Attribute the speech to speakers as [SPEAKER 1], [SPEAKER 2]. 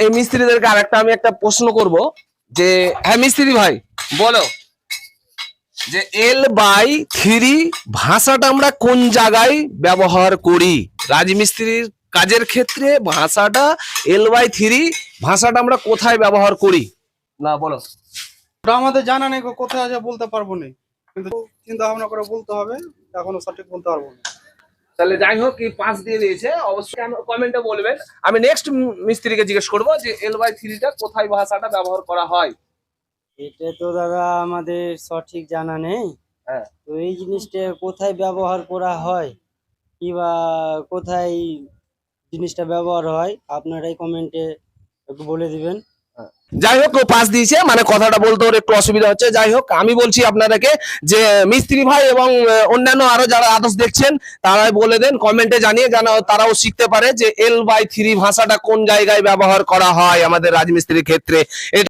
[SPEAKER 1] এই মিস্ত্রিদেরকে আরেকটা আমি একটা প্রশ্ন করব যে হ্যাঁ মিস্ত্রি ভাই বলো যে L/3 ভাষাটা আমরা কোন জায়গায় ব্যবহার করি? রাজমিস্ত্রির কাজের ক্ষেত্রে ভাষাটা L/3 ভাষাটা আমরা কোথায় ব্যবহার করি? না বলো।
[SPEAKER 2] ওটা আমাদের জানা নেই, কোথায় আছে বলতে পারবো না, কিন্তু চিন্তা ভাবনা করে বলতে হবে, এখনো সঠিক বলতে পারবো না।
[SPEAKER 1] তাহলে যাই হোক এই 5 দিয়ে দিয়েছে, অবশ্যই কমেন্টে বলবেন। আমি নেক্সট মিস্ত্রিকে জিজ্ঞেস করব যে L/3টা কোথায় ভাষাটা ব্যবহার করা হয়।
[SPEAKER 3] এটা তো দাদা আমাদের সঠিক জানা নেই।
[SPEAKER 1] হ্যাঁ
[SPEAKER 3] তো এই জিনিসটা কোথায় ব্যবহার করা হয় কিবা কোথায় জিনিসটা ব্যবহার হয় আপনারাই কমেন্টে একটু বলে দিবেন।
[SPEAKER 1] যাই হোক ও 5 দিয়েছে, মানে কথাটা বলতে ওর একটু অসুবিধা হচ্ছে। যাই হোক আমি বলছি আপনাদেরকে যে মিস্ত্রি ভাই এবং অন্যান্য আরো যারা আদার্স দেখছেন তারাই বলে দেন, কমেন্টে জানিয়ে যেন তারাও শিখতে পারে যে L/3 ভাষাটা কোন জায়গায় ব্যবহার করা হয় আমাদের রাজমিস্ত্রির ক্ষেত্রে।